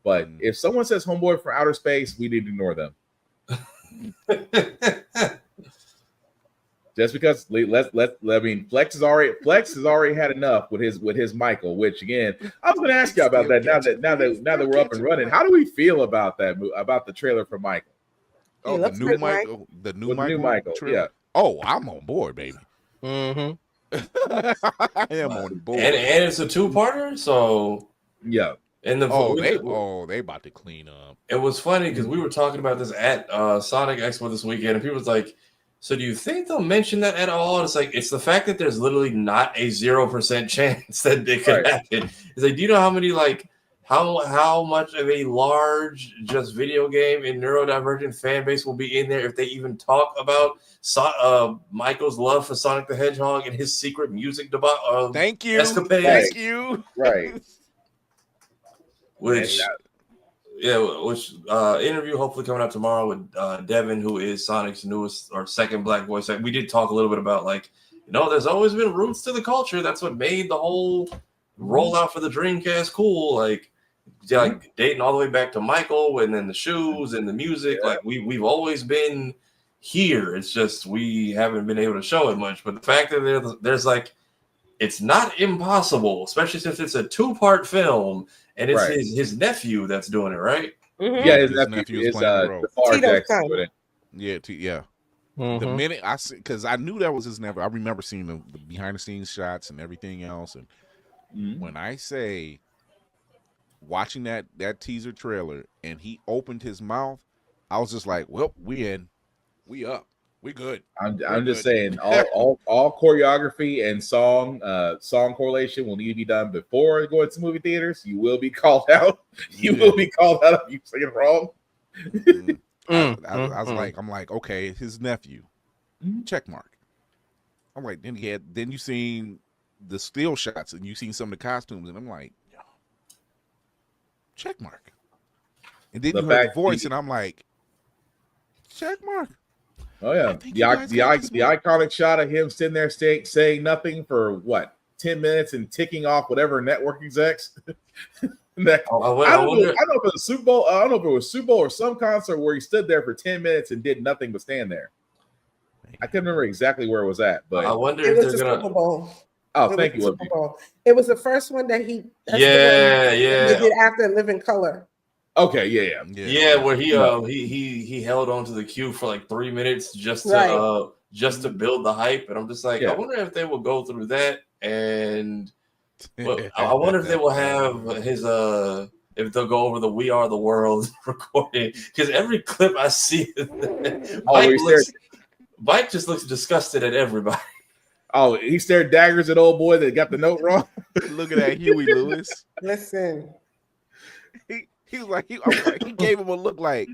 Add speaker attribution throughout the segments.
Speaker 1: But if someone says Homeboy from Outer Space, we need to ignore them. Just because I mean, Flex has already had enough with his Michael. Which again, I was going to ask you about that. Now that we're up and running, how do we feel about the trailer for Michael?
Speaker 2: Oh, the new Michael, the new Michael,
Speaker 1: yeah.
Speaker 2: Oh, I'm on board, baby.
Speaker 3: Mm-hmm.
Speaker 2: I am on board,
Speaker 4: and it's a 2-parter, so
Speaker 1: yeah.
Speaker 4: And
Speaker 2: they about to clean up.
Speaker 4: It was funny because we were talking about this at Sonic Expo this weekend, and people was like, "So do you think they'll mention that at all?" And it's like, it's the fact that there's literally not a 0% chance that it could happen. It's like, do you know how many how much of a large just video game and neurodivergent fan base will be in there if they even talk about Michael's love for Sonic the Hedgehog and his secret music
Speaker 2: Thank you.
Speaker 4: escapades?
Speaker 2: Thank you.
Speaker 1: Right.
Speaker 4: Which interview hopefully coming out tomorrow with Devin, who is Sonic's newest or second black voice. We did talk a little bit about there's always been roots to the culture. That's what made the whole rollout for the Dreamcast cool. Dating all the way back to Michael, and then the shoes and the music. Yeah. We've always been here. It's just we haven't been able to show it much. But the fact that there's it's not impossible, especially since it's a 2-part film. And it's his nephew that's doing it, right?
Speaker 1: Mm-hmm. Yeah, his nephew is
Speaker 2: doing it. Yeah. Mm-hmm. The minute I see, because I knew that was his nephew. I remember seeing the behind the scenes shots and everything else. And when I say watching that teaser trailer and he opened his mouth, I was just like, well, we in, we up. We good.
Speaker 1: I'm just saying all choreography and song correlation will need to be done before going to movie theaters. You will be called out. You will be called out if you say it wrong.
Speaker 2: I'm like, okay, his nephew. Check mark. I'm like, then you seen the still shots and you seen some of the costumes, and I'm like, check mark. And then you heard the voice, and I'm like, check mark.
Speaker 1: Oh yeah, the iconic shot of him sitting there saying nothing for 10 minutes and ticking off whatever network execs. I don't know if it was Super Bowl. I don't know if it was Super Bowl or some concert where he stood there for 10 minutes and did nothing but stand there. I can't remember exactly where it was at, but
Speaker 4: I wonder
Speaker 5: if
Speaker 4: they're
Speaker 5: gonna. Super Bowl.
Speaker 1: Oh, thank you.
Speaker 5: It was the first one that he.
Speaker 4: They
Speaker 5: did after Living Color.
Speaker 1: Okay, yeah.
Speaker 4: Where he held on to the queue for like 3 minutes just to build the hype, and I'm just like, I wonder if they will go through that, and I wonder if they will have his if they'll go over the "We Are the World" recording, because every clip I see, Mike just looks disgusted at everybody.
Speaker 1: Oh, he stared daggers at old boy that got the note wrong.
Speaker 2: Look at that Huey Lewis.
Speaker 5: Listen.
Speaker 2: He was like, he gave him a look like,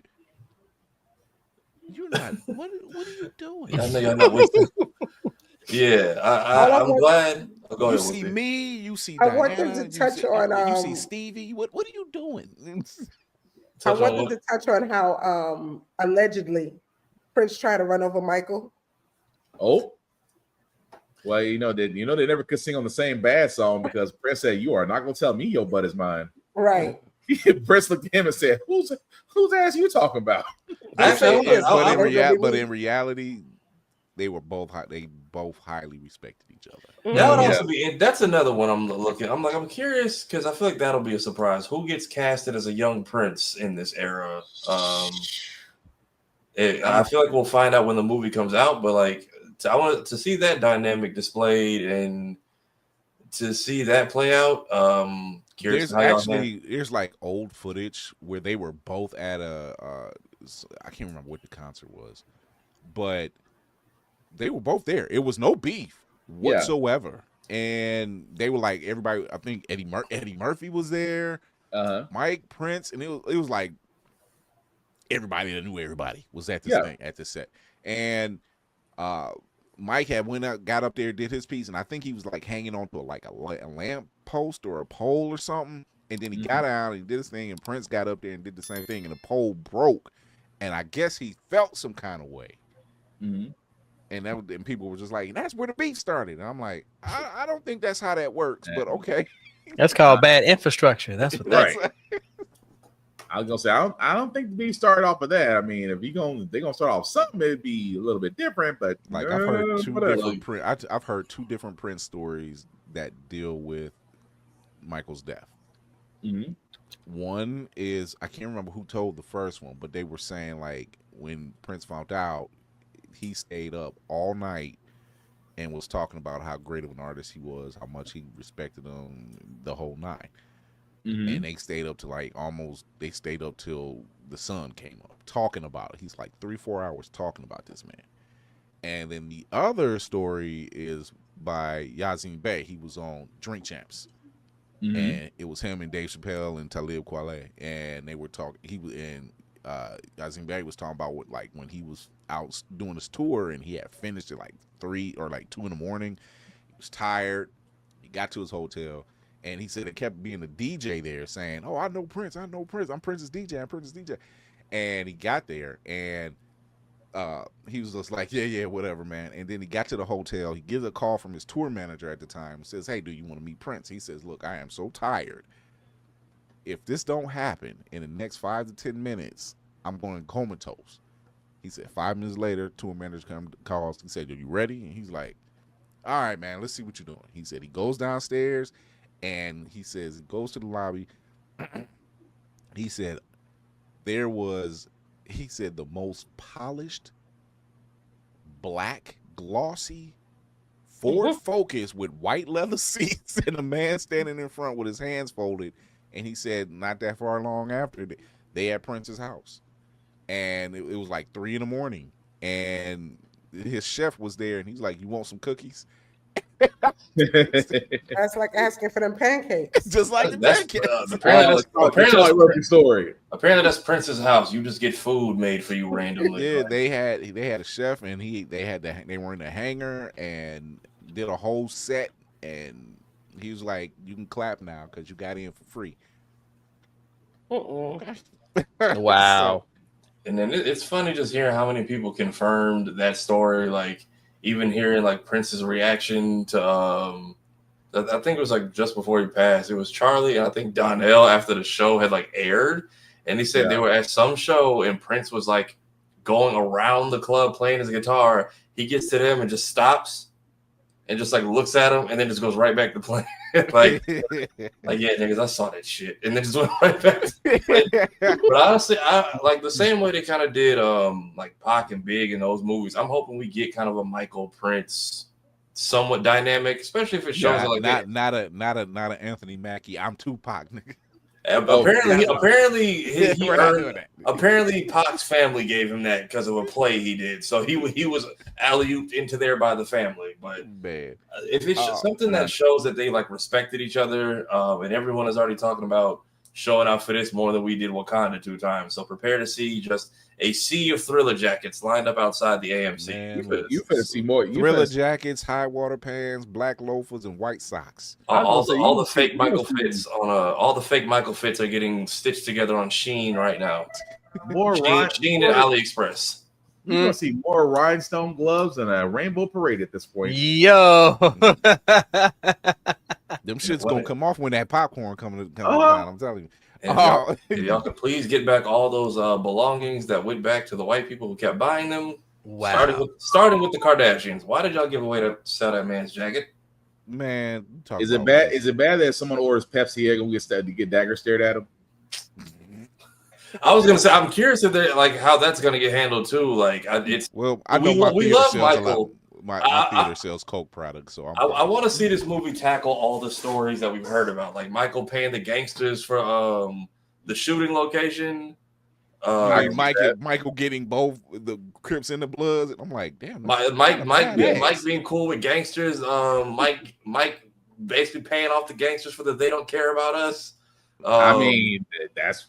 Speaker 2: you're not. What are you doing?
Speaker 4: I know y'all know. Yeah, I'm glad.
Speaker 2: You see me. You see.
Speaker 5: I want them to touch on.
Speaker 2: You see Stevie. What are you doing?
Speaker 5: I want them to touch on how allegedly Prince tried to run over Michael.
Speaker 1: Oh. Well, they never could sing on the same bad song because Prince said, "You are not gonna tell me your butt is mine."
Speaker 5: Right.
Speaker 1: Prince looked at him and said, "Whose ass you talking about?"
Speaker 2: But in reality, they both highly respected each other.
Speaker 4: That would also be. That's another one I'm looking. I'm curious because I feel like that'll be a surprise. Who gets casted as a young Prince in this era? I feel like we'll find out when the movie comes out. But I want to see that dynamic displayed and to see that play out.
Speaker 2: There's like old footage where they were both at I can't remember what the concert was, but they were both there. It was no beef whatsoever, and they were like everybody. I think Eddie Murphy was there, Mike, Prince, and it was like everybody that knew everybody was at this thing at this set, and Mike had got up there, did his piece, and I think he was like hanging on to a lamp post or a pole or something. And then he got out and he did his thing, and Prince got up there and did the same thing, and the pole broke. And I guess he felt some kind of way. And people were just like, "That's where the beef started." And I'm like, I don't think that's how that works, but okay.
Speaker 3: That's called bad infrastructure. That's what that's
Speaker 1: right. I was gonna say I don't think the beef started off of that. I mean, if they're gonna start off something, it'd be a little bit different. But
Speaker 2: like I've heard two different Prince stories that deal with Michael's death.
Speaker 1: Mm-hmm.
Speaker 2: One is I can't remember who told the first one, but they were saying like when Prince found out, he stayed up all night and was talking about how great of an artist he was, how much he respected him, the whole nine. Mm-hmm. And they stayed up till the sun came up talking about it. He's like 3-4 hours talking about this man. And then the other story is by Yazin Bey. He was on Drink Champs. Mm-hmm. And it was him and Dave Chappelle and Talib Kweli, and they were talking. Yazin Bey was talking about when he was out doing his tour and he had finished at like 3 or like 2 in the morning. He was tired. He got to his hotel, and he said it kept being a DJ there saying, "Oh, I know Prince. I'm Prince's DJ. And he got there, and he was just like, yeah, whatever, man. And then he got to the hotel. He gives a call from his tour manager at the time and says, "Hey, do you want to meet Prince?" He says, "Look, I am so tired. If this don't happen in the next 5 to 10 minutes, I'm going comatose." He said 5 minutes later, tour manager calls. He said, "Are you ready?" And he's like, "All right, man, let's see what you're doing." He said he goes downstairs, and he says he goes to the lobby. He said the most polished, black, glossy Ford Focus with white leather seats and a man standing in front with his hands folded. And he said not that far along after, they at Prince's house. And it was like 3 in the morning. And his chef was there, and he's like, "You want some cookies?"
Speaker 5: That's like asking for them pancakes.
Speaker 2: Just like the pancakes.
Speaker 4: Apparently that's Prince's house. You just get food made for you randomly.
Speaker 2: Yeah, they had a chef, and they were in the hangar and did a whole set, and he was like, "You can clap now because you got in for free."
Speaker 3: Wow.
Speaker 4: And then it's funny just hearing how many people confirmed that story. Like even hearing like Prince's reaction to I think it was like just before he passed. It was Charlie and I think Donnell after the show had like aired, and he said they were at some show and Prince was like going around the club playing his guitar. He gets to them and just stops and just like looks at him and then just goes right back to playing. like yeah, niggas, I saw that shit, and then just went right back. But honestly, I like the same way they kind of did like Pac and Big in those movies. I'm hoping we get kind of a Michael Prince somewhat dynamic, especially if it shows
Speaker 2: not an Anthony Mackie. I'm Tupac, nigga.
Speaker 4: Apparently Pac's family gave him that because of a play he did. So he was alley-ooped into there by the family. But if it's something that shows that they like respected each other, and everyone is already talking about showing out for this more than we did Wakanda 2 times. So prepare to see just a sea of Thriller jackets lined up outside the AMC.
Speaker 1: Man, you finna see more
Speaker 2: Thriller jackets, high water pants, black loafers, and white socks.
Speaker 4: All the fake Michael Fitz are getting stitched together on Shein right now. Shein and AliExpress.
Speaker 1: You're gonna see more rhinestone gloves and a rainbow parade at this point.
Speaker 3: Yo,
Speaker 2: them shit's gonna come off when that popcorn comes down. I'm telling you.
Speaker 4: If y'all could please get back all those belongings that went back to the white people who kept buying them.
Speaker 3: Wow.
Speaker 4: Starting with the Kardashians. Why did y'all give away to sell that man's jacket?
Speaker 2: Man,
Speaker 1: is it bad? Is it bad that someone orders Pepsi and get dagger stared at him?
Speaker 4: I was gonna say I'm curious if they like how that's gonna get handled too. Like I know we love Michael.
Speaker 2: My theater sells Coke products, so
Speaker 4: I want to see this movie tackle all the stories that we've heard about, like Michael paying the gangsters for the shooting location.
Speaker 2: Michael getting both the Crips and the Bloods. I'm like, damn.
Speaker 4: Mike being cool with gangsters. Mike basically paying off the gangsters for that they don't care about us.
Speaker 1: I mean, that's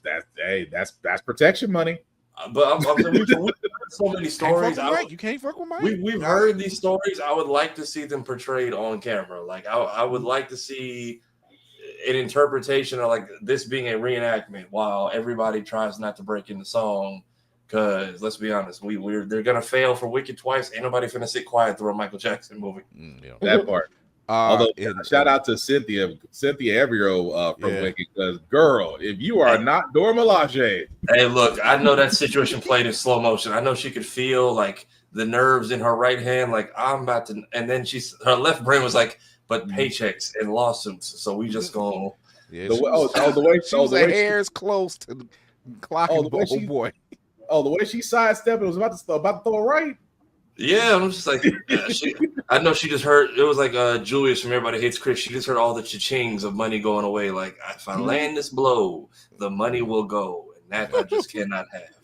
Speaker 1: protection money.
Speaker 4: But we've heard so many stories.
Speaker 2: You can't fuck with Mike.
Speaker 4: We've heard these stories. I would like to see them portrayed on camera. Like I would like to see an interpretation of like this being a reenactment while everybody tries not to break in the song. Because let's be honest, they're gonna fail for Wicked twice. Ain't nobody finna sit quiet through a Michael Jackson movie.
Speaker 1: That part. Although shout out to Cynthia Evero from Wicked, because girl, if you are not Dora Milaje.
Speaker 4: Hey, look, I know that situation played in slow motion. I know she could feel like the nerves in her right hand, like I'm about to, and then her left brain was like, but paychecks and lawsuits, so we just go.
Speaker 2: Yeah, the hair's close to clocking. Boy.
Speaker 1: The way she sidestepped, it was about to throw a right.
Speaker 4: Yeah, I'm just like, I know she just heard. It was like Julius from Everybody Hates Chris. She just heard all the cha-chings of money going away. Like, if I land this blow, the money will go, and that I just cannot have.